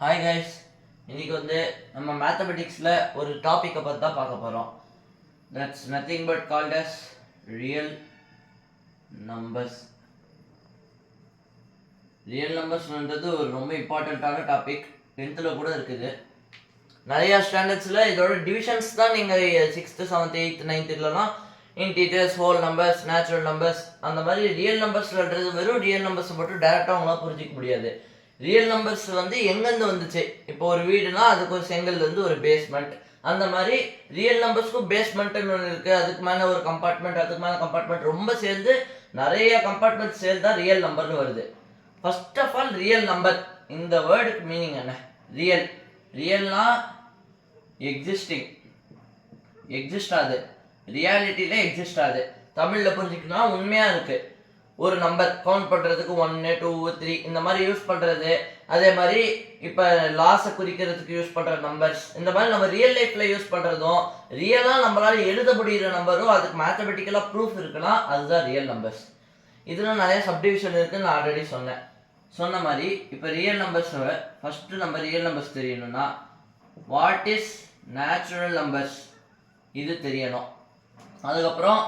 Hi guys, இன்னைக்கு நம்ம மேத்தமெட்டிக்ஸில் ஒரு டாப்பிக்கை பற்றி தான் பார்க்க போகிறோம். That's nothing but called as real numbers. Real நம்பர்ஸ்ன்றது ஒரு ரொம்ப இம்பார்ட்டண்ட்டான டாபிக். 10th கூட இருக்குது. நிறையா ஸ்டாண்டர்ட்ஸில் இதோட டிவிஷன்ஸ் தான் நீங்கள் 6th 7th 8th 9th integers, whole numbers, natural numbers அந்த மாதிரி ரியல் நம்பர்ஸ்ன்றது வெறும் ரியல் நம்பர்ஸ் மட்டும் டேரெக்டாக அவங்களால புரிஞ்சிக்க முடியாது. ரியல் நம்பர்ஸ் எங்கேருந்து வந்துச்சு? இப்போ ஒரு வீடுனா அதுக்கு ஒரு செங்கல்லேருந்து ஒரு பேஸ்மெண்ட், அந்த மாதிரி ரியல் நம்பர்ஸ்க்கும் பேஸ்மெண்ட்டுன்னு ஒன்று இருக்குது. அதுக்கு மேலே ஒரு கம்பார்ட்மெண்ட், அதுக்கு மேலே கம்பார்ட்மெண்ட், ரொம்ப சேர்ந்து நிறைய கம்பார்ட்மெண்ட் சேர்ந்து தான் ரியல் நம்பர்னு வருது. First of all real number இந்த வேர்டுக்கு மீனிங் என்ன? ரியல். ரியல்னா எக்ஸிஸ்டிங், எக்ஸிஸ்ட் ஆகுது, ரியாலிட்டியில எக்ஸிஸ்ட் ஆகுது. தமிழில் புரிஞ்சுக்கணும்னா உண்மையாக இருக்குது. ஒரு நம்பர் கவுண்ட் பண்ணுறதுக்கு 1 2 3 இந்த மாதிரி யூஸ் பண்ணுறது. அதே மாதிரி இப்போ லாஸை குறிக்கிறதுக்கு யூஸ் பண்ணுற நம்பர்ஸ், இந்த மாதிரி நம்ம ரியல் லைஃப்பில் யூஸ் பண்ணுறதும் ரியலாக நம்மளால் எழுத முடிகிற நம்பரும் அதுக்கு மேத்தமெட்டிக்கலாக ப்ரூஃப் இருக்குன்னா அதுதான் ரியல் நம்பர்ஸ். இதில் நிறைய சப்டிவிஷன் இருக்குன்னு நான் ஆல்ரெடி சொன்ன மாதிரி இப்போ ரியல் நம்பர்ஸ் ஃபஸ்ட்டு நம்ம ரியல் நம்பர்ஸ் தெரியணும்னா வாட் இஸ் நேச்சுரல் நம்பர்ஸ் இது தெரியணும். அதுக்கப்புறம்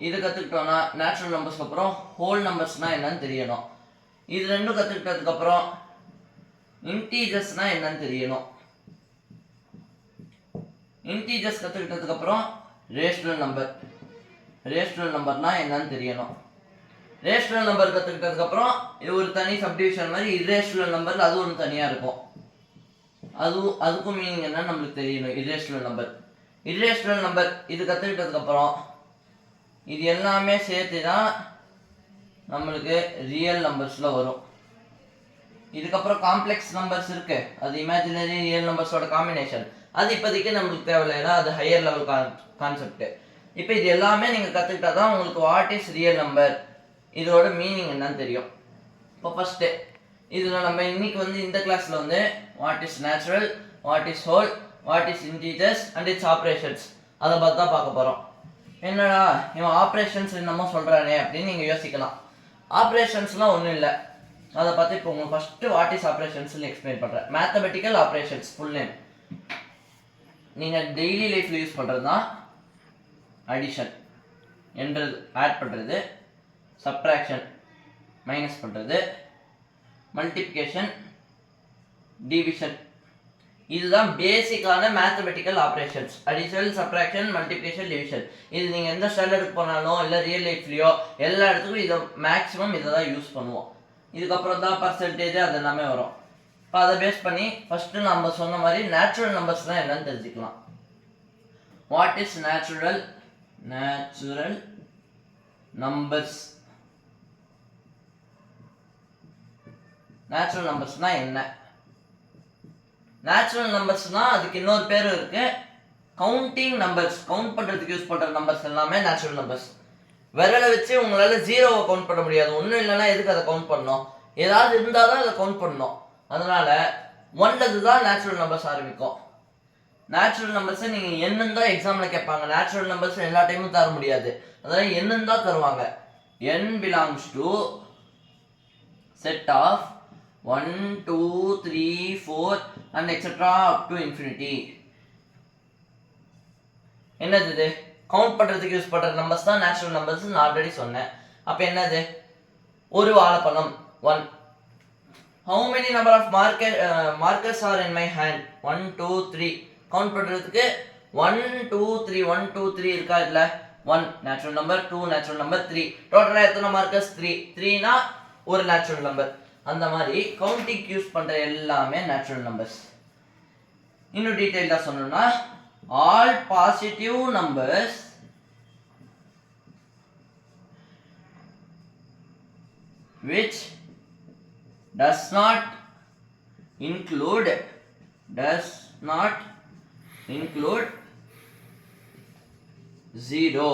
இது கற்றுக்கிட்டோன்னா நேச்சுரல் நம்பர்ஸ்க்கு அப்புறம் ஹோல் நம்பர்ஸ்னால் என்னன்னு தெரியணும். இது ரெண்டும் கற்றுக்கிட்டதுக்கப்புறம் இன்டீஜர்ஸ்னால் என்னன்னு தெரியணும். இன்டீஜர்ஸ் கற்றுக்கிட்டதுக்கப்புறம் ரேஷனல் நம்பர், ரேஷனல் நம்பர்னால் என்னன்னு தெரியணும். ரேஷனல் நம்பர் கற்றுக்கிட்டதுக்கப்புறம் இது ஒரு தனி சப்டிவிஷன் மாதிரி இரேஷனல் நம்பர், அது ஒன்று தனியாக இருக்கும். அதுக்கும் மீனிங் என்னன்னு நம்மளுக்கு தெரியணும். இரேஷனல் நம்பர், இரேஷனல் நம்பர் இது கற்றுக்கிட்டதுக்கப்புறம் இது எல்லாமே சேர்த்து தான் நம்மளுக்கு ரியல் நம்பர்ஸில் வரும். இதுக்கப்புறம் காம்ப்ளெக்ஸ் நம்பர்ஸ் இருக்கு, அது இமேஜினரி ரியல் நம்பர்ஸோட காம்பினேஷன். அது இப்போதைக்கு நம்மளுக்கு தேவையில்லை, ஏன்னா அது ஹையர் லெவல் கான்செப்ட். இப்போ இது எல்லாமே நீங்கள் கற்றுக்கிட்டா தான் உங்களுக்கு வாட் இஸ் ரியல் நம்பர், இதோட மீனிங் என்னன்னு தெரியும். இப்போ ஃபஸ்ட்டு இதில் நம்ம இன்னைக்கு இந்த கிளாஸில் what is natural, what is whole, what is integers and it's operations அதை பற்றி தான் பார்க்க போகிறோம். என்னடா இவன் ஆப்ரேஷன்ஸ் என்னமோ சொல்கிறானே அப்படின்னு நீங்கள் யோசிக்கலாம். ஆப்ரேஷன்ஸ்லாம் ஒன்றும் இல்லை. அதை பார்த்து இப்போ உங்களுக்கு ஃபஸ்ட்டு வாட் இஸ் ஆப்ரேஷன்ஸ்னு எக்ஸ்பிளைன் பண்ணுறேன். Mathematical operations full name. நீங்கள் டெய்லி லைஃப்பில் யூஸ் பண்ணுறது தான் அடிஷன் என்றது, ஆட் பண்ணுறது, சப்ட்ராக்ஷன் மைனஸ் பண்ணுறது, மல்டிப்ளிகேஷன், டிவிஷன். இதுதான் பேசிக்கான mathematical operations. Addition, subtraction, multiplication, division. இது நீங்கள் எந்த ஸ்டாண்டர்டுக்கு போனாலும் இல்லை ரியல் லைஃப்லையோ எல்லா இடத்துக்கும் இதை மேக்ஸிமம் இதை தான் யூஸ் பண்ணுவோம். இதுக்கப்புறம் தான் பர்சன்டேஜ் அது எல்லாமே வரும். இப்போ அதை பேஸ் பண்ணி ஃபஸ்ட்டு நம்ம சொன்ன மாதிரி நேச்சுரல் நம்பர்ஸ்லாம் என்னன்னு தெரிஞ்சுக்கலாம். What is natural? Natural numbers. Natural நம்பர்ஸ்னா என்ன? நேச்சுரல் நம்பர்ஸ்னால் அதுக்கு இன்னொரு பேர் இருக்கு, கவுண்டிங் நம்பர்ஸ். கவுண்ட் பண்ணுறதுக்கு யூஸ் பண்ணுற நம்பர்ஸ் எல்லாமே நேச்சுரல் நம்பர்ஸ். விரலை வச்சு உங்களால் ஜீரோவை கவுண்ட் பண்ண முடியாது. ஒன்றும் இல்லைன்னா எதுக்கு அதை கவுண்ட் பண்ணணும்? ஏதாவது இருந்தால் தான் அதை கவுண்ட் பண்ணணும். அதனால ஒன்றது தான் நேச்சுரல் நம்பர்ஸ் ஆரம்பிக்கும். நேச்சுரல் நம்பர்ஸை நீங்கள் என்னன்னு தான் எக்ஸாமில் கேட்பாங்க. நேச்சுரல் நம்பர்ஸ் எல்லா டைமும் தர முடியாது, அதனால் என்னன்னு தான் தருவாங்க. n belongs to set of 1 2 3 4 and etc up to infinity. என்னது இது? கவுண்ட் பண்ணுறதுக்கு யூஸ் பண்ணுற நம்பர்ஸ் தான் நேச்சுரல் நம்பர்ஸ் நான் ஆல்ரெடி சொன்னேன். அப்போ என்னது? ஒரு வாழைப்பழம் 1. how many number of markers are in my hand? 1 2 3. Count பண்ணுறதுக்கு 1 2 3 1 2 3 இருக்கா? இல்லை, 1 நேச்சுரல் நம்பர், 2 நேச்சுரல் நம்பர், 3 டோட்டலாக எத்தனை மார்க்கர்ஸ்? 3. 3னா ஒரு நேச்சுரல் நம்பர். அந்த மாதிரி கவுண்டிங் யூஸ் பண்ணுற எல்லாமே நேச்சுரல் நம்பர்ஸ். இன்னும் டீட்டெயிலாக சொல்லணும்னா all positive numbers which does not include 0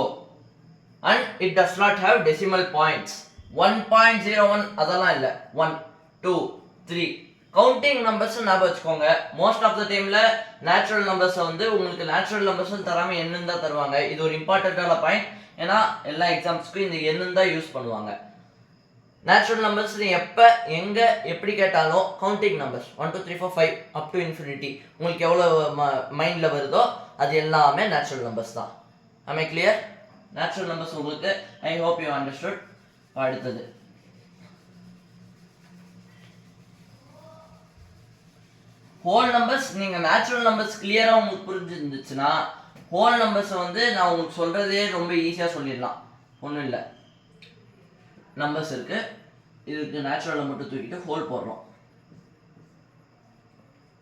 and it does not have decimal points. 1.01 அதெல்லாம் இல்லை. 1 2 3 கவுண்டிங் நம்பர்ஸ் ஞாபகம் வச்சுக்கோங்க. மோஸ்ட் ஆஃப் த டைம்ல நேச்சுரல் நம்பர்ஸை உங்களுக்கு நேச்சுரல் நம்பர்ஸ் தராமல் என்னன்னு தான் தருவாங்க. இது ஒரு இம்பார்ட்டண்ட்டான பாயிண்ட், ஏன்னா எல்லா எக்ஸாம்ஸ்க்கும் இந்த என்னன்னு தான் யூஸ் பண்ணுவாங்க. நேச்சுரல் நம்பர்ஸ் எப்போ எங்கே எப்படி கேட்டாலும் counting numbers 1 2 3 4 5 up to infinity உங்களுக்கு எவ்வளோ மைண்டில் வருதோ அது எல்லாமே நேச்சுரல் நம்பர்ஸ் தான். ஐ கிளியர்? நேச்சுரல் நம்பர்ஸ் உங்களுக்கு ஐ ஹோப் யூ அண்டர்ஸ்டுட். அடுத்தது ஹோல் நம்பர்ஸ். நீங்கள் நேச்சுரல் நம்பர்ஸ் கிளியராக உங்களுக்கு புரிஞ்சிருந்துச்சுன்னா ஹோல் நம்பர்ஸை வந்து நான் உங்களுக்கு சொல்கிறதே ரொம்ப ஈஸியாக சொல்லிடலாம். ஒன்றும் இல்லை, நம்பர்ஸ் இருக்குது, இதுக்கு நேச்சுரலை மட்டும் தூக்கிட்டு ஹோல் போடுறோம்.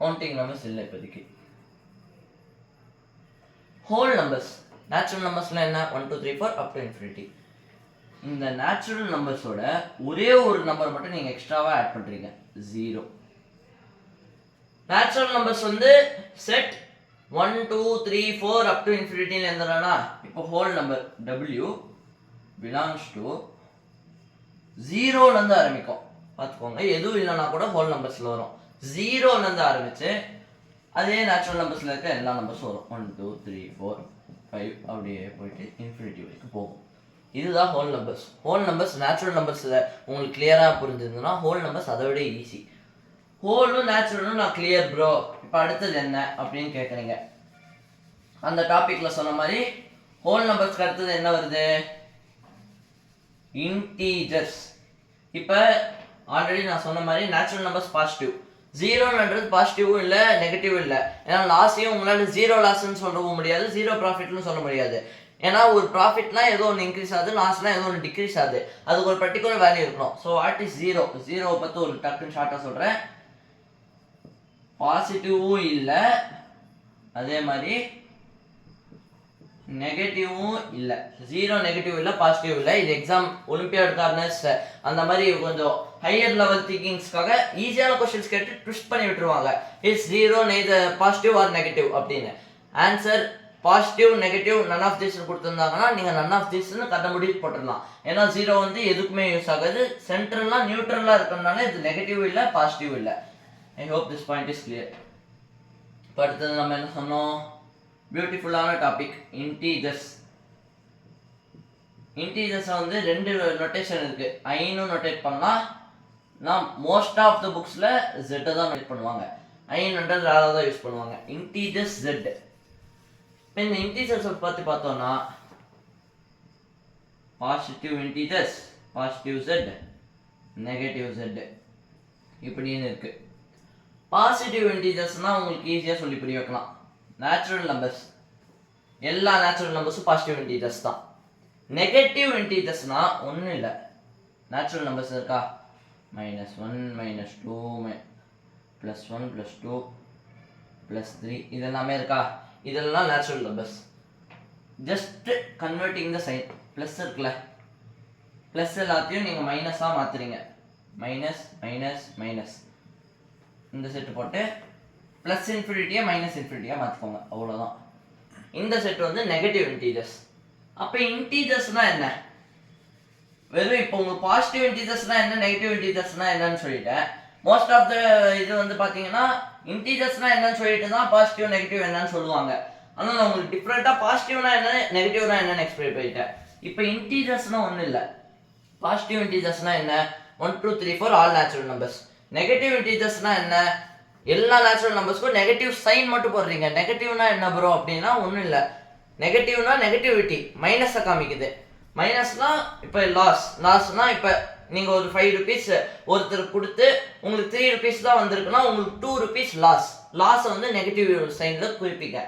கவுண்டிங் நம்பர்ஸ் இல்லை இப்போதைக்கு. ஹோல் நம்பர்ஸ் நேச்சுரல் நம்பர்ஸ்லாம் என்ன? 1 2 3 4 அப் டு இன்ஃபினிட்டி. இந்த நேச்சுரல் நம்பர்ஸோட ஒரே ஒரு நம்பர் மட்டும் நீங்கள் எக்ஸ்ட்ராவாக ஆட் பண்ணுறீங்க, 0. நேச்சுரல் நம்பர்ஸ் வந்து செட் 1 2 3 4 அப் டு இன்ஃபினிட்டின்னு எழுதுறேன்னா இப்போ whole number W belongs to 0லேருந்து ஆரம்பிக்கும். பார்த்துக்கோங்க, எதுவும் இல்லைன்னா கூட ஹோல் நம்பர்ஸில் வரும். 0லேருந்து ஆரம்பித்து அதே நேச்சுரல் நம்பர்ஸில் இருக்க எல்லா நம்பர்ஸும் வரும். 1 2 3 4 5 அப்படியே போயிட்டு இன்ஃபினிட்டி வரைக்கும் போகும். இதுதான் whole numbers. Whole numbers natural நம்பர்ஸில் உங்களுக்கு கிளியராக புரிஞ்சிருந்ததுன்னா ஹோல் நம்பர்ஸ் அதை விட ஈஸி. ஹோலும் நேச்சுரலும் நான் கிளியர் ப்ரோ, இப்போ அடுத்தது என்ன அப்படின்னு கேட்குறீங்க. அந்த டாப்பிக்கில் சொன்ன மாதிரி ஹோல் நம்பர்ஸ்க்கு அடுத்தது என்ன வருது? இன்டீஜர்ஸ். இப்போ ஆல்ரெடி நான் சொன்ன மாதிரி நேச்சுரல் நம்பர்ஸ் பாசிட்டிவ். 0ன்றது பாசிட்டிவும் இல்லை நெகட்டிவும் இல்லை. ஏன்னா லாஸையும் உங்களால் 0 லாஸ்ன்னு சொல்லவும் முடியாது, 0 ப்ராஃபிட்னு சொல்ல முடியாது. ஏன்னா ஒரு ப்ராஃபிட்னா ஏதோ ஒன்று இன்க்ரீஸ் ஆகுது, லாஸ்னா ஏதோ ஒன்று டிக்ரீஸ் ஆகுது. அதுக்கு ஒரு பர்டிகுலர் வேல்யூ இருக்கணும். So what is 0? 0வை பற்றி ஒரு டக்குன்னு ஷார்ட்டாக சொல்கிறேன். பாசிட்டிவும் இல்லை, அதே மாதிரி நெகட்டிவும் இல்லை. 0 நெகட்டிவ் இல்லை, பாசிட்டிவ் இல்லை. இது எக்ஸாம் ஒலிம்பியாட் கார்னர்ஸ் அந்த மாதிரி கொஞ்சம் ஹையர் லெவல் திங்கிங்ஸ்க்காக ஈஸியான கொஸ்டின்ஸ் கேட்டு ட்விஸ்ட் பண்ணி விட்டுருவாங்க. It's 0 neither positive or negative அப்படின்னு. Answer positive negative none of திஸ்ன்னு கொடுத்துருந்தாங்கன்னா நீங்கள் நன் ஆஃப் திஸ்ன்னு கட்ட முடிவு போட்டுடலாம். ஏன்னா 0 வந்து எதுக்குமே யூஸ் ஆகாது. சென்ட்ரல்லாம் நியூட்ரலாக இருக்கிறதுனால இது நெகட்டிவ் இல்லை பாசிட்டிவ் இல்லை. I hope this point is clear. இப்போ அடுத்தது நம்ம என்ன சொன்னோம்? பியூட்டிஃபுல்லான டாபிக் இன்டீஜர்ஸ். இன்டீஜர்ஸை வந்து 2 நொட்டேஷன் இருக்குது. ஐன்னு நொட்டேட் பண்ணலாம். நான் மோஸ்ட் ஆஃப் த புக்ஸில் ஜெட்டை தான் நோட் பண்ணுவாங்க. ஐன்ன்றது ரேராக தான் யூஸ் பண்ணுவாங்க. Integers set. இப்போ இந்த இன்டீஜர்ஸை பற்றி பார்த்தோன்னா positive integers, positive set, negative set இப்படின்னு இருக்குது. பாசிட்டிவ் இன்டீஜர்ஸ்னால் உங்களுக்கு ஈஸியாக சொல்லி புரிய வைக்கலாம். நேச்சுரல் நம்பர்ஸ், எல்லா நேச்சுரல் நம்பர்ஸும் பாசிட்டிவ் இன்டீஜர்ஸ் தான். நெகட்டிவ் இன்டீஜர்ஸ்னால் ஒன்றும் இல்லை. நேச்சுரல் நம்பர்ஸ் இருக்கா? -1 -2 +1 +2 +3 இதெல்லாமே இருக்கா? இதெல்லாம் natural numbers. Just converting the sign. Plus இருக்குல்ல, ப்ளஸ் எல்லாத்தையும் நீங்கள் மைனஸாக மாற்றுறீங்க. மைனஸ் மைனஸ் மைனஸ் இந்த செட்டு போட்டு ப்ளஸ் இன்ஃபினிட்டியாக மைனஸ் இன்ஃபினிட்டியாக மாற்றிக்கோங்க, அவ்வளோதான். இந்த செட் வந்து நெகட்டிவ் இன்டீஜர்ஸ். அப்போ இன்டீஜர்ஸ்னால் என்ன? வெறும் இப்போ உங்களுக்கு பாசிட்டிவ் இன்டீஜர்ஸ்னால் என்ன, நெகட்டிவ் இன்டீஜர்ஸ்னால் என்னன்னு சொல்லிட்டேன். மோஸ்ட் ஆஃப் த இது வந்து பார்த்தீங்கன்னா இன்டீஜர்ஸ்னால் என்னன்னு சொல்லிட்டு தான் பாசிட்டிவ் நெகட்டிவ் என்னன்னு சொல்லுவாங்க. ஆனால் நான் உங்களுக்கு டிஃப்ரெண்ட்டாக பாசிட்டிவ்னா என்ன நெகட்டிவ்னா என்னன்னு எக்ஸ்பிளைன் பண்ணிட்டேன். இப்போ இன்டீஜர்ஸ்னால் ஒன்றும் இல்லை. பாசிட்டிவ் இன்டீஜர்ஸ்னால் என்ன? 1 2 3 4 ஆல் நேச்சுரல் நம்பர்ஸ். நெகட்டிவ் இன்டீஜர்ஸ்னால் என்ன? எல்லா நேச்சுரல் நம்பர்ஸ்க்கும் நெகட்டிவ் சைன் மட்டும் போடுறீங்க. நெகட்டிவ்னா என்ன ப்ரோ அப்படின்னா ஒன்றும் இல்லை. நெகட்டிவ்னா நெகட்டிவிட்டி, மைனஸை காமிக்குது. மைனஸ்னால் இப்போ லாஸ்னால் இப்போ நீங்கள் ஒரு 5 rupees ஒருத்தருக்கு கொடுத்து உங்களுக்கு 3 rupees தான் வந்திருக்குன்னா உங்களுக்கு 2 rupees லாஸை வந்து நெகட்டிவ் சைனில் குறிப்பிங்க.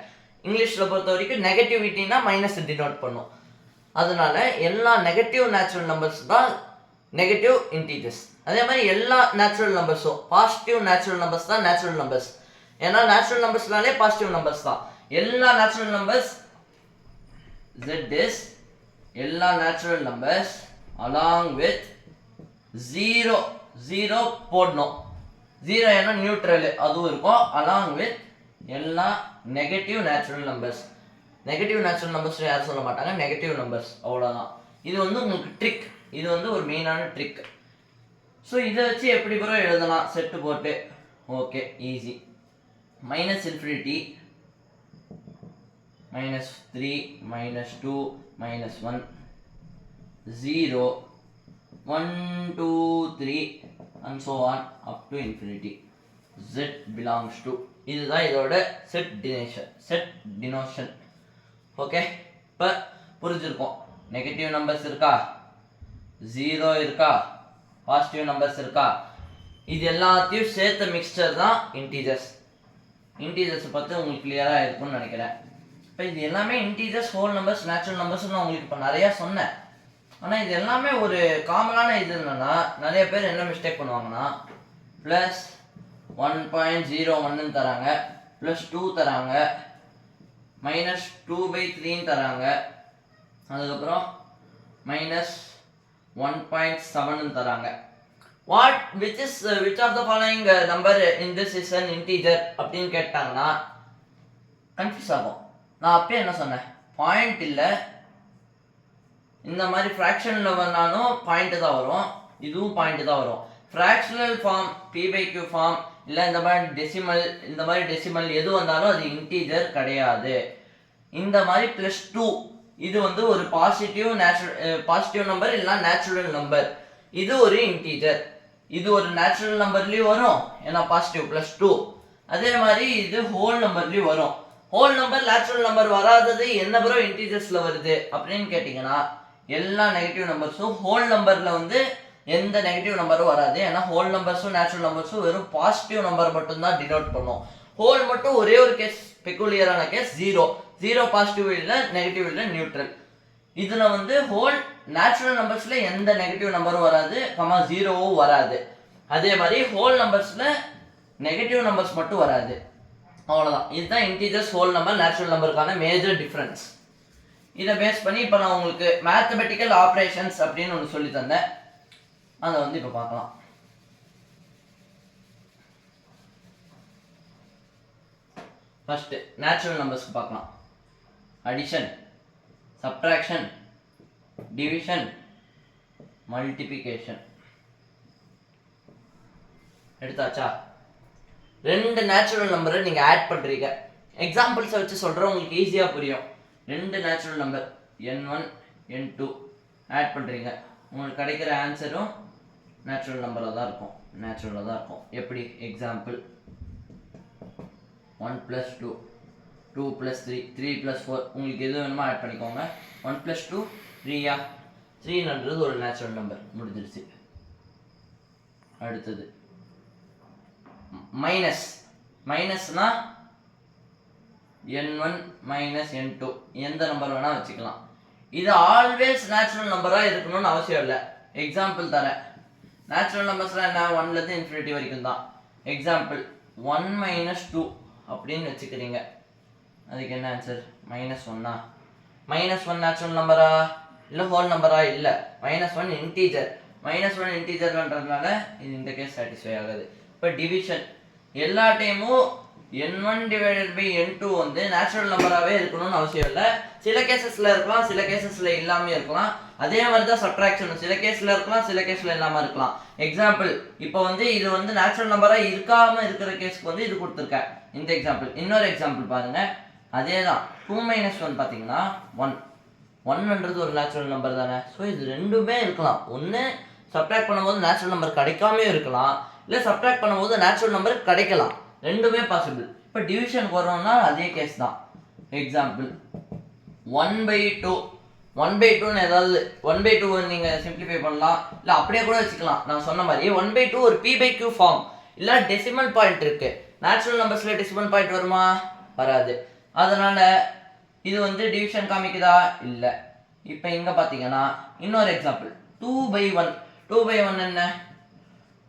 இங்கிலீஷில் பொறுத்த வரைக்கும் நெகட்டிவிட்டினா மைனஸ் டினோட் பண்ணும். அதனால எல்லா நெகட்டிவ் நேச்சுரல் நம்பர்ஸ் தான் நெகட்டிவ் இன்டீஜர்ஸ். அதே மாதிரி எல்லா நேச்சுரல் நம்பர்ஸும் பாசிட்டிவ் நேச்சுரல் நம்பர்ஸ் தான் நேச்சுரல் நம்பர்ஸ். ஏன்னா நேச்சுரல் நம்பர்ஸ்னாலே பாசிட்டிவ் நம்பர்ஸ் தான். எல்லா நேச்சுரல் நம்பர்ஸ் Z is எல்லா நேச்சுரல் நம்பர்ஸ் along with 0 போடணும். 0 ஏன்னா நியூட்ரல் அதுவும் இருக்கும். along with எல்லா negative natural numbers. Negative natural numbers யாரும் சொல்ல மாட்டாங்க, நெகட்டிவ் நம்பர்ஸ், அவ்வளோதான். இது வந்து உங்களுக்கு ட்ரிக். இது வந்து ஒரு மெயினான ட்ரிக். ஸோ இதை வச்சு எப்படி ப்ரோ எழுதலாம் செட்டு போட்டு? Okay, easy. Minus infinity -3 -2 -1 0 1 2 3 and so on up to infinity. Z belongs to, இதுதான் இதோட செட் டினோஷன். ஓகே, இப்போ புரிஞ்சிருக்கும். நெகட்டிவ் நம்பர்ஸ் இருக்கா, 0 இருக்கா, பாசிட்டிவ் நம்பர்ஸ் இருக்கா, இது எல்லாத்தையும் சேர்த்த மிக்சர் தான் இன்டீஜர்ஸ். இன்டீஜர்ஸ் பார்த்து உங்களுக்கு கிளியராக இருக்கும்னு நினைக்கிறேன். இப்போ இது எல்லாமே இன்டீஜர்ஸ், ஹோல் நம்பர்ஸ், நேச்சுரல் நம்பர்ஸ்னு நான் உங்களுக்கு இப்போ நிறையா சொன்னேன். ஆனால் இது எல்லாமே ஒரு காமனான இது என்னன்னா, நிறைய பேர் என்ன மிஸ்டேக் பண்ணுவாங்கன்னா, ப்ளஸ் 1.01 தராங்க, ப்ளஸ் 2 தராங்க, மைனஸ் 2/3 தராங்க, அதுக்கப்புறம் மைனஸ் 1.7 தராங்க. which of the following number in this is an integer அப்படின்னு கேட்டாங்கன்னா கன்ஃபியூஸ் ஆகும். நான் அப்பயே என்ன சொன்னேன், பாயிண்ட் இல்லை, இந்த மாதிரி ஃப்ராக்ஷனில் வந்தாலும் பாயிண்ட் தான் வரும், இதுவும் பாயிண்ட் தான் வரும். ஃப்ராக்ஷனல் ஃபார்ம் p/q ஃபார்ம் இல்லை இந்த மாதிரி டெசிமல் எது வந்தாலும் அது இன்டீஜர் கிடையாது. இந்த மாதிரி +2 இது வந்து ஒரு பாசிட்டிவ் நம்பர் இல்லை நேச்சுரல் நம்பர், இது ஒரு இன்டீஜர். இது ஒரு நேச்சுரல் நம்பர்லேயும் வரும், ஏன்னா பாசிட்டிவ் +2. அதே மாதிரி இது ஹோல் நம்பர்லேயும் வரும். ஹோல் நம்பர் நேச்சுரல் நம்பர் வராதது என்ன ப்ரோ இன்டீஜர்ஸில் வருது அப்படின்னு கேட்டிங்கன்னா, எல்லா நெகட்டிவ் நம்பர்ஸும் ஹோல் நம்பரில் வந்து எந்த நெகட்டிவ் நம்பரும் வராது. ஏன்னா ஹோல் நம்பர்ஸும் நேச்சுரல் நம்பர்ஸும் வெறும் பாசிட்டிவ் நம்பர் மட்டும்தான் டினோட் பண்ணும். ஹோல் மட்டும் ஒரே ஒரு கேஸ், பெக்குலியரான கேஸ், 0 பாசிட்டிவ் இல்லை, நெகட்டிவ் இல்லை, நியூட்ரல். இதில் வந்து ஹோல் நேச்சுரல் நம்பர்ஸில் எந்த நெகட்டிவ் நம்பரும் வராது, 0வும் வராது. அதே மாதிரி ஹோல் நம்பர்ஸில் நெகட்டிவ் நம்பர்ஸ் மட்டும் வராது. அவ்வளோதான். இதுதான் இன்டீஜர்ஸ், ஹோல் நம்பர், நேச்சுரல் நம்பருக்கான மேஜர் டிஃப்ரென்ஸ். இதை பேஸ் பண்ணி இப்போ நான் உங்களுக்கு மேத்தமெட்டிக்கல் ஆப்ரேஷன்ஸ் அப்படின்னு ஒன்று சொல்லி தந்தேன், அதை வந்து இப்போ பார்க்கலாம். ஃபர்ஸ்ட் நேச்சுரல் நம்பர்ஸ்க்கு பார்க்கலாம். Addition, subtraction, division, multiplication. எடுத்தாச்சா? 2 நேச்சுரல் நம்பரை நீங்கள் ஆட் பண்ணுறீங்க. எக்ஸாம்பிள்ஸை வச்சு சொல்கிறேன், உங்களுக்கு ஈஸியாக புரியும். 2 natural number n1 n2 add பண்ணுறீங்க, உங்களுக்கு கிடைக்கிற ஆன்சரும் நேச்சுரல் நம்பராக தான் இருக்கும். எப்படி? எக்ஸாம்பிள் 1 + 2, 2 + 3, 3 + 4, உங்களுக்கு எது வேணுமோ ஆட் பண்ணிக்கோங்க. 1 + 2 3யா? 3ன்றது ஒரு நேச்சுரல் நம்பர், முடிஞ்சிருச்சு. அடுத்தது மைனஸ்னா n1 - n2 எந்த நம்பர் வேணால் வச்சுக்கலாம். இது ஆல்வேஸ் நேச்சுரல் நம்பராக இருக்கணும்னு அவசியம் இல்லை. எக்ஸாம்பிள் தரேன். நேச்சுரல் நம்பர்ஸ்லாம் என்ன, 1லேருந்து இன்ஃபினிட்டி வரைக்கும் தான். எக்ஸாம்பிள் 1 - 2 அப்படின்னு வச்சுக்கிறீங்க. அதுக்கு என்ன ஆன்சர்? -1. -1 நேச்சுரல் நம்பரா இல்லை ஹோல் நம்பரா? இல்லை, -1 இன்டீஜர். -1 இன்டீஜர்ன்றதுனால இது இந்த கேஸ் சாட்டிஸ்ஃபை ஆகாது. இப்போ டிவிஷன், எல்லா டைமும் n1/n2 வந்து நேச்சுரல் நம்பராகவே இருக்கணும்னு அவசியம் இல்லை. சில கேசஸில் இருக்கலாம், சில கேசஸில் இல்லாமல் இருக்கலாம். அதே மாதிரி தான் சப்ட்ராக்ஷன், சில கேஸில் இருக்கலாம், சில கேஸில் இல்லாமல் இருக்கலாம். எக்ஸாம்பிள், இப்போ வந்து இது வந்து நேச்சுரல் நம்பராக இருக்காமல் இருக்கிற கேஸ்க்கு வந்து இது கொடுத்துருக்கேன், இந்த எக்ஸாம்பிள். இன்னொரு எக்ஸாம்பிள் பாருங்கள், அதே தான். 2 - 1 பார்த்தீங்கன்னா 1ன்றது ஒரு நேச்சுரல் நம்பர் தானே. ஸோ இது ரெண்டுமே இருக்கலாம். ஒன்று சப்ட்ராக்ட் பண்ணும்போது நேச்சுரல் நம்பர் கிடைக்காமே இருக்கலாம், இல்லை சப்ட்ராக்ட் பண்ணும்போது நேச்சுரல் நம்பர் கிடைக்கலாம், ரெண்டுமே பாசிபிள். இப்போ டிவிஷனுக்கு வரோம்னா அதே கேஸ் தான். எக்ஸாம்பிள் 1/2. 1/2ன்னு ஏதாவது 1/2 நீங்கள் சிம்பிளிஃபை பண்ணலாம், இல்லை அப்படியே கூட வச்சுக்கலாம். நான் சொன்ன மாதிரி 1/2 ஒரு p/q ஃபார்ம், இல்லை டெசிமல் பாயிண்ட் இருக்கு. நேச்சுரல் நம்பர்ஸில் டெசிமல் பாயிண்ட் வருமா? வராது. அதனால இது வந்து டிவிஷன் காமிக்குதா? இல்லை. இப்போ இங்கே பார்த்தீங்கன்னா இன்னொரு எக்ஸாம்பிள் 2/1. 2/1 என்ன?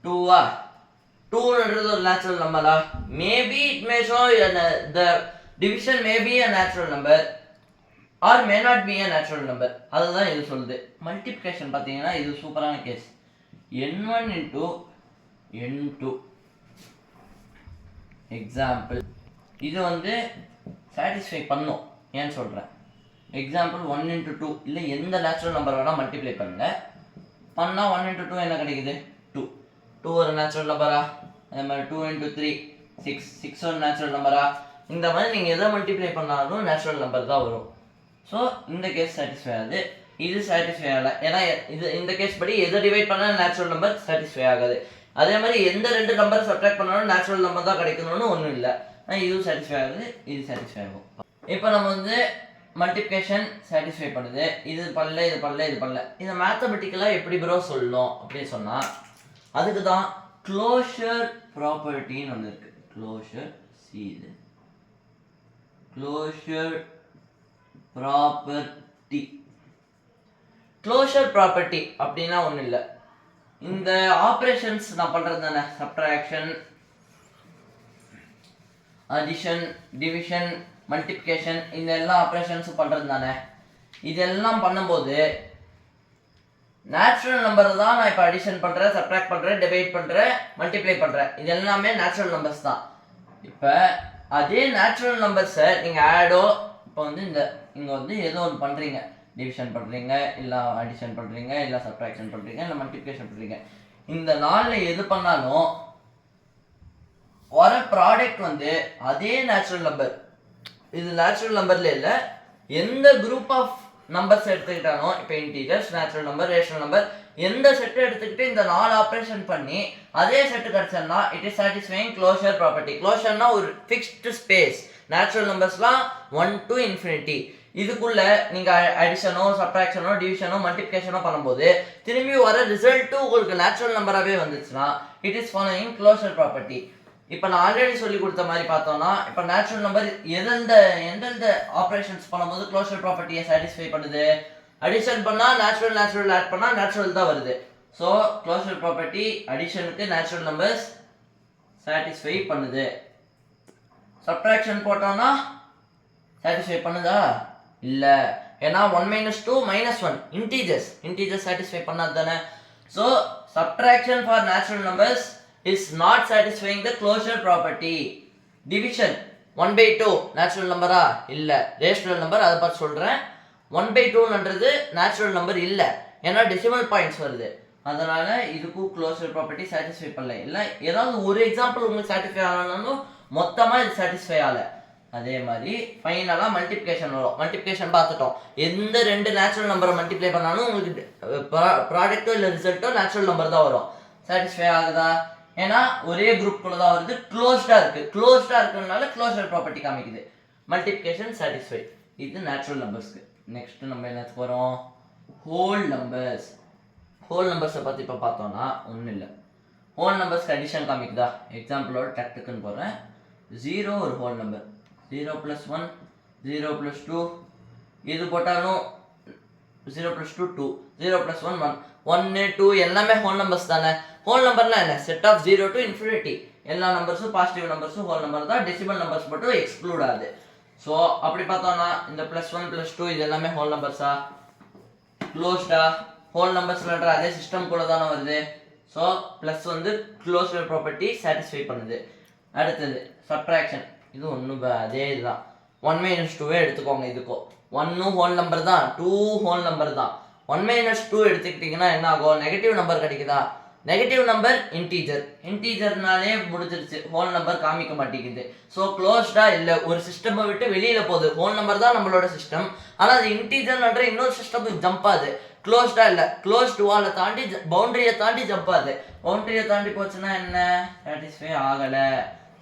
2ஆ? 2ன்றது ஒரு நேச்சுரல் நம்பரா? Maybe it may show the division may be a natural number or may not be a natural number. அதுதான் இது சொல்லுது. மல்டிப்ளிகேஷன் பார்த்தீங்கன்னா இது சூப்பரான கேஸ். n1 × n2 example. இது வந்து சாட்டிஸ்ஃபை பண்ணும். ஏன்னு சொல்கிறேன். எக்ஸாம்பிள் 1 × 2 இல்லை எந்த நேச்சுரல் நம்பர் வேணால் மல்டிப்ளை பண்ணுங்க. பண்ணால் 1 × 2 என்ன கிடைக்குது? 2. 2 ஒரு நேச்சுரல் நம்பரா? அதே மாதிரி 2 × 3 6. 6 ஒரு நேச்சுரல் நம்பரா? இந்த மாதிரி நீங்கள் எதை மல்டிப்ளை பண்ணாலும் நேச்சுரல் நம்பர் தான் வரும். ஸோ இந்த கேஸ் சாட்டிஸ்ஃபை ஆகுது. இது சாட்டிஸ்ஃபை ஆகல. ஏன்னா இது இந்த கேஸ் படி எதை டிவைட் பண்ணாலும் நேச்சுரல் நம்பர் சாட்டிஸ்ஃபை ஆகாது. அதே மாதிரி எந்த ரெண்டு நம்பர் சப்ட்ராக்ட் பண்ணாலும் நேச்சுரல் நம்பர் தான் கிடைக்கணும்னு ஒன்றும் இல்லை. இதுவும் சாட்டிஸ்ஃபை ஆகுது, இது சாட்டிஸ்ஃபை ஆகும். இப்போ நம்ம வந்து மல்டிப்ளிகேஷன் சாட்டிஸ்ஃபை பண்ணுது, இது பண்ணல இது பண்ணல இது பண்ணல. இதை மேத்தமெட்டிக்கலாக எப்படி ப்ரோ சொல்லணும் அப்படின்னு சொன்னால் அதுக்கு தான் க்ளோஷர் ப்ராப்பர்ட்டின்னு ஒன்று இருக்குது. க்ளோஷர் இது க்ளோஷர் ப்ராப்பர்ட்டி. க்ளோஷர் ப்ராப்பர்ட்டி அப்படின்னா ஒன்றும் இல்லை, இந்த ஆப்ரேஷன்ஸ் நான் பண்ணுறது தானே, சப்ட்ராக்ஷன், அடிஷன், டிவிஷன், மல்டிப்ளிகேஷன், இந்த எல்லா ஆப்ரேஷன்ஸும் பண்ணுறது தானே. இதெல்லாம் பண்ணும்போது நேச்சுரல் நம்பர் தான் நான் இப்போ அடிஷன் பண்ணுறேன், சப்ட்ராக்ட் பண்ணுறேன், டிவைட் பண்ணுறேன், மல்டிப்ளை பண்ணுறேன். இது எல்லாமே நேச்சுரல் நம்பர்ஸ் தான். இப்போ அதே நேச்சுரல் நம்பர்ஸை நீங்கள் ஆடோ, இப்போ வந்து இங்கே வந்து ஏதோ ஒன்று பண்ணுறீங்க, டிவிஷன் பண்ணுறீங்க, இல்லை அடிஷன் பண்ணுறீங்க, இல்லை சப்ட்ராக்ஷன் பண்ணுறீங்க, இல்லை மல்டிப்ளிகேஷன் பண்ணுறீங்க. இந்த நாளில் எது பண்ணாலும் வர ப்ராடக்ட் வந்து அதே நேச்சுரல் நம்பர். இது நேச்சுரல் நம்பர்ல இல்லை, எந்த குரூப் ஆஃப் நம்பர்ஸ் எடுத்துக்கிட்டாலும், இப்போ integers, natural number, rational number, எந்த செட்டை எடுத்துக்கிட்டு இந்த 4 ஆப்ரேஷன் பண்ணி அதே செட்டு கிடைச்சா it is satisfying closure property. க்ளோஷர்னா ஒரு ஃபிக்ஸ்டு ஸ்பேஸ். நேச்சுரல் நம்பர்ஸ்லாம் 1 to infinity. இதுக்குள்ள நீங்க அடிஷனோ, சப்ட்ராக்ஷனோ, டிவிஷனோ, மல்டிப்ளிகேஷனோ பண்ணும்போது திரும்பி வர ரிசல்ட்டும் உங்களுக்கு நேச்சுரல் நம்பராகவே வந்துச்சுன்னா it is following closure property. இப்போ நான் ஆல்ரெடி சொல்லி கொடுத்த மாதிரி பார்த்தோம்னா, இப்போ நேச்சுரல் நம்பர் எந்தெந்த ஆப்ரேஷன்ஸ் பண்ணும்போது க்ளோஷர் ப்ராப்பர்ட்டியை சாட்டிஸ்ஃபை பண்ணுது. அடிஷன் பண்ணால் நேச்சுரல் ஆட் பண்ணால் நேச்சுரல் தான் வருது. ஸோ க்ளோஷர் ப்ராப்பர்ட்டி அடிஷனுக்கு நேச்சுரல் நம்பர்ஸ் சாட்டிஸ்ஃபை பண்ணுது. சப்ட்ராக்ஷன் போட்டோம்னா சாட்டிஸ்ஃபை பண்ணுதா? இல்லை, ஏன்னா 1 - 2 - 1 இன்டீஜர்ஸ் சாட்டிஸ்ஃபை பண்ணாது தானே. So subtraction for natural numbers is not satisfying the closure property. Division 1/2 natural number இல்ல, rational number. அதை பார்த்து சொல்றேன். 1/2ன்றது நேச்சுரல் நம்பர் இல்லை, ஏன்னா டெசிமல் பாயிண்ட்ஸ் வருது. அதனால இதுக்கும் க்ளோஷர் ப்ராப்பர்ட்டி சாட்டிஸ்ஃபை பண்ணல. இல்லை ஏதாவது ஒரு எக்ஸாம்பிள் உங்களுக்கு சாட்டிஸ்ஃபை ஆகலனாலும் மொத்தமாக இது சாட்டிஸ்ஃபை ஆகலை. அதே மாதிரி ஃபைனலாக மல்டிப்ளிகேஷன் வரும். மல்டிப்ளிகேஷன் பார்த்துட்டோம், எந்த ரெண்டு நேச்சுரல் நம்பரை மல்டிப்ளை பண்ணாலும் உங்களுக்கு ப்ராடக்ட்டோ இல்லை ரிசல்ட்டோ நேச்சுரல் நம்பர் தான் வரும். சாட்டிஸ்ஃபை ஆகுதா? ஏன்னா ஒரே குரூப்குள்ள தான் வருது, க்ளோஸ்டா இருக்கிறதுனால க்ளோஷர் ப்ராப்பர்ட்டி காமிக்குது. Multiplication satisfy. இது நேச்சுரல் நம்பர்ஸ்க்கு. நெக்ஸ்ட் நம்ம என்னத்துக்கு வரோம்? ஹோல் நம்பர்ஸை பற்றி இப்போ பார்த்தோம்னா ஒன்றும் இல்லை. Whole நம்பர்ஸ்க்கு addition காமிக்குதா? எக்ஸாம்பிளோட டக்குன்னு போடுறேன். 0 ஒரு ஹோல் நம்பர், 0 + 1, 0 + 2, இது போட்டாலும் 0 + 2 2, 0 + 1 1, 1 2 எல்லாமே ஹோல் நம்பர்ஸ் தானே. ஹோல் நம்பர்னா என்ன? Set of 0 to infinity. எல்லா நம்பர்ஸும் பாசிட்டிவ் நம்பர்ஸும் ஹோல் நம்பர் தான், டெசிமல் நம்பர்ஸ் மட்டும் எக்ஸ்க்ளூட் ஆகுது. ஸோ அப்படி பார்த்தோம்னா இந்த +1 +2 இது எல்லாமே ஹோல் நம்பர்ஸா? க்ளோஸ்டா? ஹோல் நம்பர்ஸ்ன்ற அதே சிஸ்டம் கூட தானே வருது. ஸோ ப்ளஸ் வந்து க்ளோஷர் ப்ராப்பர்ட்டி சாட்டிஸ்ஃபை பண்ணுது. அடுத்தது சப்ட்ராக்ஷன். இது ஒன்றும் அதே இதுதான். 1 - 2 எடுத்துக்கோங்க. இதுக்கும் 1 ஹோல் நம்பர் தான், 2 ஹோல் நம்பர் தான். 1 - 2 எடுத்துக்கிட்டிங்கன்னா என்ன ஆகும்? நெகட்டிவ் நம்பர் கிடைக்குதா? நெகட்டிவ் நம்பர் இன்டீஜர்னாலே முடிஞ்சிருச்சு, ஹோல் நம்பர் காமிக்க மாட்டேங்குது. ஸோ க்ளோஸ்டா இல்லை, ஒரு சிஸ்டமை விட்டு வெளியில போகுது. ஹோல் நம்பர் தான் நம்மளோட சிஸ்டம், ஆனால் அது இன்டீஜர்ன்ற இன்னொரு சிஸ்டமுக்கு ஜம்ப் ஆகுது. க்ளோஸ்டா இல்லை, க்ளோஸ்ட் வாலை தாண்டி பவுண்டரியை தாண்டி ஜம்ப் ஆகுது. பவுண்டரியை தாண்டி போச்சுன்னா என்ன? சாட்டிஸ்ஃபை ஆகலை.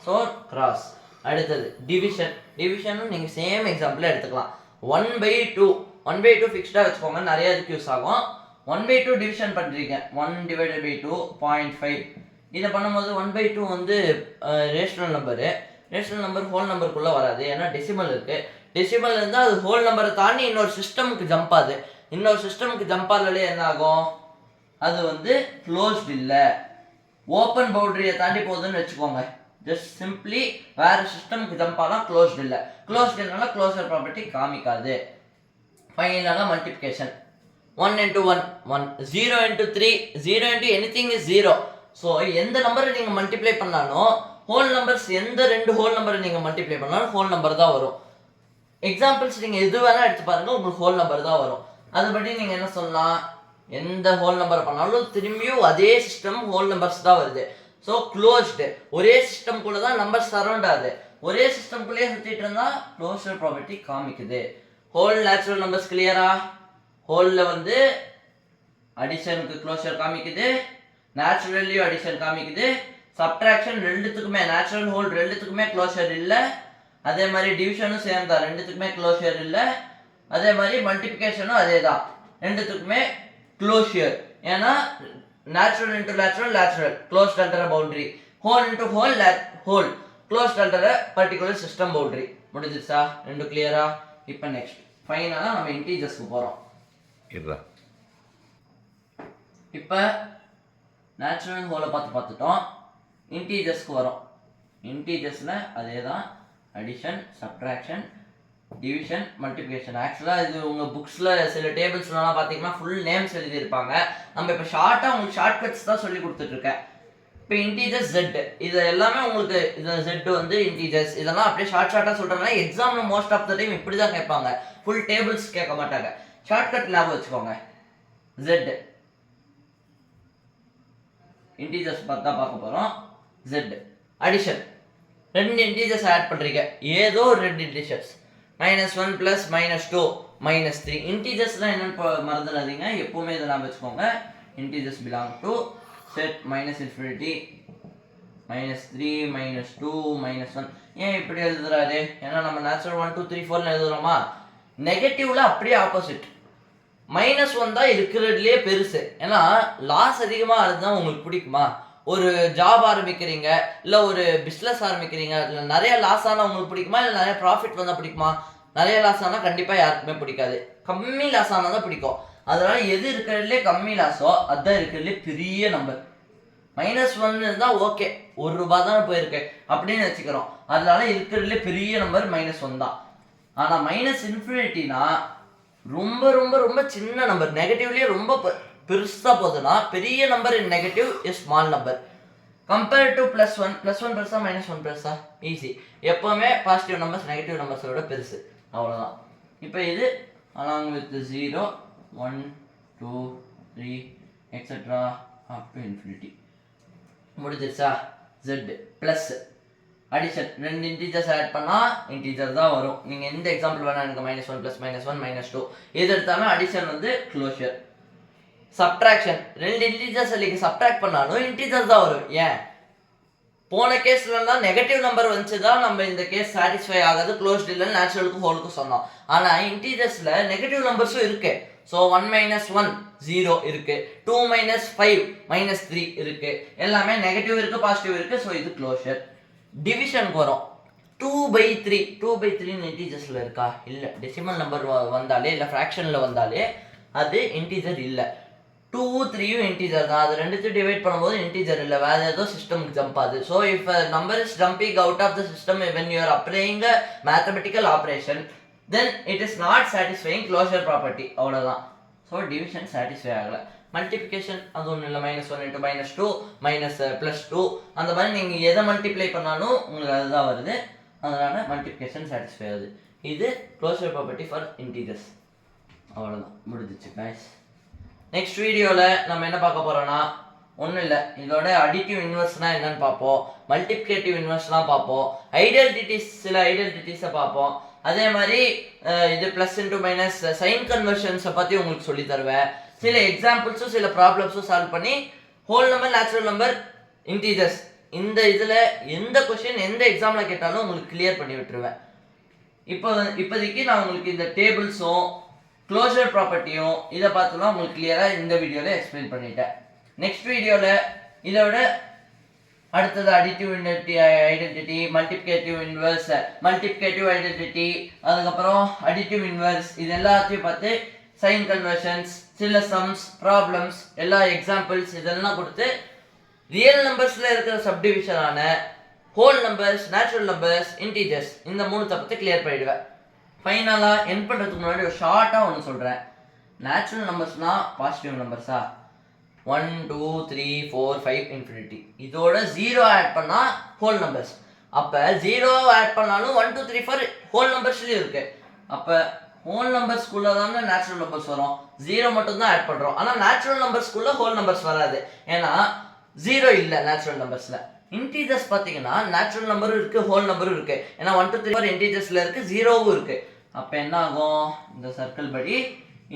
So cross. அடுத்தது டிவிஷனும் நீங்கள் சேம் எக்ஸாம்பிள் எடுத்துக்கலாம். 1/2 ஃபிக்ஸ்டாக வச்சுக்கோங்க, நிறைய இதுக்கு யூஸ் ஆகும். 1/2 டிவிஷன் பண்ணுறீங்க, 1/2 0.5. இதை பண்ணும்போது 1/2 வந்து ரேஷனல் நம்பர் ஹோல் நம்பருக்குள்ளே வராது, ஏன்னா டெசிமல் இருக்குது. டெசிமல் இருந்தால் அது ஹோல் நம்பரை தாண்டி இன்னொரு சிஸ்டமுக்கு ஜம்ப் ஆகுது. இன்னொரு சிஸ்டமுக்கு ஜம்ப் ஆகலே என்ன ஆகும்? அது வந்து க்ளோஸ்ட் இல்லை, ஓப்பன் பவுண்டரியை தாண்டி போகுதுன்னு வச்சுக்கோங்க. ஜஸ்ட் சிம்பிளி வேறு சிஸ்டமுக்கு ஜம்ப் ஆனால் க்ளோஸ்ட் இல்லை. க்ளோஸ்ட் இல்லைனால க்ளோஷர் ப்ராப்பர்ட்டி காமிக்காது. ஃபைனலாக மல்டிப்ளிகேஷன் 1 × 1 1, 0 × 3 0 × anything is 0. ஸோ எந்த நம்பரை நீங்கள் மல்டிப்ளை பண்ணாலும் ஹோல் நம்பர்ஸ், எந்த ரெண்டு ஹோல் நம்பரை நீங்கள் மல்டிப்ளை பண்ணாலும் ஹோல் நம்பர் தான் வரும். எக்ஸாம்பிள்ஸ் நீங்கள் எது வேணால் எடுத்து பாருங்கள், உங்களுக்கு ஹோல் நம்பர் தான் வரும். அதுபடி நீங்கள் என்ன சொல்லலாம்? எந்த ஹோல் நம்பர் பண்ணாலும் திரும்பியும் அதே சிஸ்டம் ஹோல் நம்பர்ஸ் தான் வருது. ஸோ க்ளோஸ்டு, ஒரே சிஸ்டம் கூட தான் நம்பர் சரௌண்ட் ஆகுது. ஒரே சிஸ்டம்குள்ளேயே சுற்றிட்டு இருந்தால் க்ளோஷர் ப்ராப்பர்ட்டி காமிக்குது. ஹோல் நேச்சுரல் நம்பர்ஸ் கிளியரா? ஹோலில் வந்து அடிஷனுக்கு க்ளோஷர் காமிக்குது, நேச்சுரல்லையும் அடிஷன் காமிக்குது, சப்ட்ராக்ஷன் ரெண்டுத்துக்குமே நேச்சுரல் ஹோல் ரெண்டுத்துக்குமே க்ளோஷர் இல்லை. அதே மாதிரி டிவிஷனும் சேம் தான், ரெண்டுத்துக்குமே க்ளோஷர் இல்லை. அதே மாதிரி மல்டிப்ளிகேஷனும் அதே தான், ரெண்டுத்துக்குமே க்ளோஷர். ஏன்னா natural into natural natural closed under boundary, whole into whole whole closed under particular system boundary. முடிஞ்சிச்சா? ரெண்டு கிளியரா? இப்போ நெக்ஸ்ட் ஃபைனலாக நம்ம இன்டீஜர்ஸ்க்கு போகிறோம். இப்போ நேச்சுரல் ஹோலை பார்த்துட்டோம், இன்டீஜர்ஸ்க்கு வரும். இன்டீஜர்ஸில் அதே தான், அடிஷன், சப்ட்ராக்ஷன், டிவிஷன், மல்டிப்ளிகேஷன். ஆக்சுவலாக இது உங்கள் புக்ஸில் சில டேபிள்ஸ்லாம் பார்த்தீங்கன்னா ஃபுல் நேம்ஸ் எழுதியிருப்பாங்க. நம்ம இப்போ ஷார்ட்டாக உங்களுக்கு ஷார்ட்கட்ஸ் தான் சொல்லி கொடுத்துட்ருக்கேன். இப்போ இன்டீஜர்ஸ் Z, இது எல்லாமே உங்களுக்கு இது Z வந்து இன்டீஜர்ஸ், இதெல்லாம் அப்படியே ஷார்ட்டாக சொல்கிறதுனால எக்ஸாமில் மோஸ்ட் ஆஃப் த டைம் இப்படி தான் கேட்பாங்க, ஃபுல் டேபிள்ஸ் கேட்க மாட்டாங்க. ஷார்ட்கட் ஞாபகம் வச்சுக்கோங்க. Z இன்டீஜர்ஸ் பார்க்க போகிறோம். Z அடிஷன், ரெண்டு இன்டீஜர்ஸ் ஆட் பண்ணுறீங்க, ஏதோ ஒரு ரெண்டு இன்டீஜர்ஸ், -1 + -2 -3. இன்டீஜர்ஸ்லாம் என்னென்னு மறந்துடாதீங்க, எப்போவுமே இதை ஞாபகம் வச்சுக்கோங்க. Integers belong to set -∞, -3, -2, -1. ஏன் இப்படி எழுதுறாரு? ஏன்னா நம்ம நேச்சுரல் 1 2 3 4 எழுதுறோமா, நெகட்டிவ்ல அப்படியே ஆப்போசிட். -1 தான் இருக்கிறதுலே பெருசு. ஏன்னா லாஸ் அதிகமாக இருந்தால் உங்களுக்கு பிடிக்குமா? ஒரு ஜாப் ஆரம்பிக்கிறீங்க, இல்லை ஒரு பிஸ்னஸ் ஆரம்பிக்கிறீங்க, அதில் நிறைய லாஸ் ஆனால் உங்களுக்கு பிடிக்குமா, இல்லை நிறைய ப்ராஃபிட் வந்தால் பிடிக்குமா? நிறைய லாஸ் ஆனால் கண்டிப்பாக யாருக்குமே பிடிக்காது, கம்மி லாஸ் ஆனால் தான் பிடிக்கும். அதனால எது இருக்கிறதுலே கம்மி லாஸோ அதுதான் இருக்கிறதுலே பெரிய நம்பர். -1 இருந்தால் ஓகே, ₹1 தான் போயிருக்கு அப்படின்னு வச்சுக்கிறோம். அதனால இருக்கிறதுலே பெரிய நம்பர் -1 தான். ஆனால் -∞ ரொம்ப ரொம்ப ரொம்ப சின்ன நம்பர், நெகட்டிவ்லேயே ரொம்ப பெருசாக போகுதுன்னா பெரிய number in negative is small number. Compare to +1, +1 பெருசா -1 பெருசா? ஈஸி. எப்போவுமே பாசிட்டிவ் நம்பர்ஸ் நெகட்டிவ் நம்பர்ஸோட பெருசு, அவ்வளோதான். இப்போ இது along with 0 1 2 3 etcetera up to infinity. முடிஞ்சிருச்சா? Z ப்ளஸ் அடிஷன், ரெண்டு இன்டீஜர்ஸ் ஆட் பண்ணால் இன்டீஜர் தான் வரும். நீங்கள் எந்த எக்ஸாம்பிள் வேணால் எனக்கு -1 + -1 -2 எது எடுத்தாலும் அடிஷன் வந்து க்ளோஷர். சப்ட்ராக்ஷன், ரெண்டு இன்டீஜர்ஸ் நீங்கள் சப்ட்ராக்ட் பண்ணாலும் இன்டீஜர் தான் வரும். ஏன்? போன கேஸ்லாம் நெகட்டிவ் நம்பர் வந்துச்சு தான் நம்ம இந்த கேஸ் சாட்டிஸ்ஃபை ஆகாது, க்ளோஸ்ட் இல்லைன்னு நேச்சுரலுக்கும் ஹோலுக்கும் சொன்னோம். ஆனால் இன்டீஜர்ஸில் நெகட்டிவ் நம்பர்ஸும் இருக்கு. ஸோ 1 - 1 0 இருக்கு, 2 - 5 -3 இருக்கு, எல்லாமே நெகட்டிவ் இருக்கு, பாசிட்டிவ் இருக்கு. ஸோ இது க்ளோஷர். டிவிஷனுக்கு வரும். 2/3 2/3 இன்டீஜர்ஸில் இருக்கா? இல்லை. டெசிமல் நம்பர் வந்தாலே இல்லை ஃப்ராக்ஷனில் வந்தாலே அது இன்டீஜர் இல்லை. 2 3 இன்டீஜர் தான், அது ரெண்டுத்தையும் டிவைட் பண்ணும்போது இன்டீஜர் இல்லை, வேறு ஏதோ சிஸ்டமுக்கு ஜம்ப் ஆகுது. So if number is jumping out of the system when you are applying a mathematical operation then it is not satisfying closure property, அவ்வளோதான். ஸோ டிவிஷன் சாட்டிஸ்ஃபை ஆகலை. மல்டிப்ளிகேஷன் அது ஒன்றும் இல்லை, -1 × -2 +2 அந்த மாதிரி நீங்கள் எதை மல்டிப்ளை பண்ணாலும் உங்களுக்கு அதுதான் வருது. அதனால் மல்டிப்ளிகேஷன் சாட்டிஸ்ஃபை ஆகுது. இது க்ளோஷர் ப்ராப்பர்ட்டி ஃபார் இன்டீஜர்ஸ், அவ்வளோதான், முடிஞ்சிச்சு கைஸ். நெக்ஸ்ட் வீடியோவில் நம்ம என்ன பார்க்க போகிறோன்னா, ஒன்றும் இல்லை, இதோட அடிட்டிவ் இன்வெர்ஸ்னால் என்னன்னு பார்ப்போம், மல்டிப்ளிகேட்டிவ் இன்வெர்ஸ்லாம் பார்ப்போம், ஐடென்டிட்டிஸ் சில ஐடென்டிட்டிஸை பார்ப்போம். அதே மாதிரி இது ப்ளஸ் இன்ட்டு மைனஸ் சைன் கன்வர்ஷன்ஸை பற்றி உங்களுக்கு சொல்லி தருவேன். சில எக்ஸாம்பிள்ஸும் சில ப்ராப்ளம்ஸும் சால்வ் பண்ணி whole number, natural number, integers இந்த இதில் எந்த கொஷின் எந்த எக்ஸாமில் கேட்டாலும் உங்களுக்கு கிளியர் பண்ணி விட்டுருவேன். இப்போதைக்கு நான் உங்களுக்கு இந்த டேபிள்ஸும் க்ளோஷர் ப்ராப்பர்ட்டியும் இதை பார்த்துலாம் உங்களுக்கு கிளியராக இந்த வீடியோவில் எக்ஸ்பிளைன் பண்ணிட்டேன். நெக்ஸ்ட் வீடியோவில் இதோட அடுத்தது additive identity, multiplicative inverse, multiplicative identity, அதுக்கப்புறம் அடிட்டிவ் இன்வெர்ஸ், இது எல்லாத்தையும் பார்த்து சைன் கன்வர்ஷன்ஸ், சில சம்ஸ், ப்ராப்ளம்ஸ், எல்லா எக்ஸாம்பிள்ஸ் இதெல்லாம் கொடுத்து ரியல் நம்பர்ஸில் இருக்கிற சப்டிவிஷனான whole numbers, natural numbers, integers இந்த மூணுத்தை பற்றி கிளியர் பண்ணிடுவேன். ஃபைனலாக என் பண்ணுறதுக்கு முன்னாடி ஒரு ஷார்ட்டாக ஒன்று சொல்கிறேன். நேச்சுரல் நம்பர்ஸ்னால் பாசிட்டிவ் நம்பர்ஸா 1 2 3 4 5 இன்ஃபினிட்டி, இதோட 0 ஆட் பண்ணால் ஹோல் நம்பர்ஸ். அப்போ 0 ஆட் பண்ணாலும் 1 2 3 4 ஹோல் நம்பர்ஸ்லேயும் இருக்குது. அப்போ ஹோல் நம்பர்ஸ்குள்ளே தானே நேச்சுரல் நம்பர்ஸ் வரும், 0 மட்டும்தான் ஆட் பண்ணுறோம். ஆனால் நேச்சுரல் நம்பர்ஸ்குள்ளே ஹோல் நம்பர்ஸ் வராது, ஏன்னா 0 இல்லை நேச்சுரல் நம்பர்ஸில். இன்டீஜர்ஸ் பார்த்தீங்கன்னா நேச்சுரல் நம்பரும் இருக்குது, ஹோல் நம்பரும் இருக்குது. ஏன்னா 1 2 3 4 இன்டீஜர்ஸில் இருக்குது, 0வும் இருக்குது. அப்போ என்ன ஆகும், இந்த சர்க்கிள் படி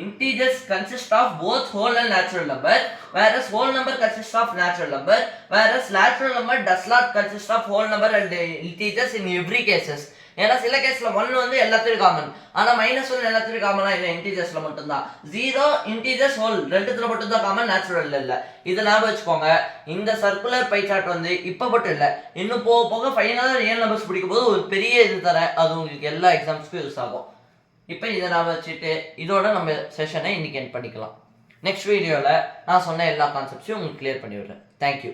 integers consist of both whole and natural number, whereas whole number consists of natural number, whereas natural number does not consist of whole number and integers in every cases. ஏன்னா சில கேஸ்ல 1 வந்து எல்லாத்துக்கும் காமன், ஆனா -1 எல்லாத்துக்கும் காமனா இல்ல, இன்டீஜர்ஸ்ல மட்டும் தான். 0 இன்டீஜர்ஸ் ஹோல் ரெண்டுத்துல மட்டும் தான் காமன், நேச்சுரல்ல இல்ல. இத ஞாபகம் வச்சுக்கோங்க. இந்த சர்க்குலர் பை சார்ட் வந்து இப்ப மட்டும் இல்ல, இன்னும் போக போக ஃபைனலா ரியல் நம்பர்ஸ் பிடிக்கும் போது ஒரு பெரிய இது தரேன், அது உங்களுக்கு எல்லா எக்ஸாம்ஸ்க்கும் யூஸ் ஆகும். இப்போ இதை ஞாபகம் வச்சுட்டு இதோட நம்ம செஷனை இன்னைக்கு எண்ட் பண்ணிக்கலாம். நெக்ஸ்ட் வீடியோவில் நான் சொன்ன எல்லா கான்செப்ட்ஸையும் உங்களுக்கு கிளியர் பண்ணி விடுறேன். தேங்க்யூ.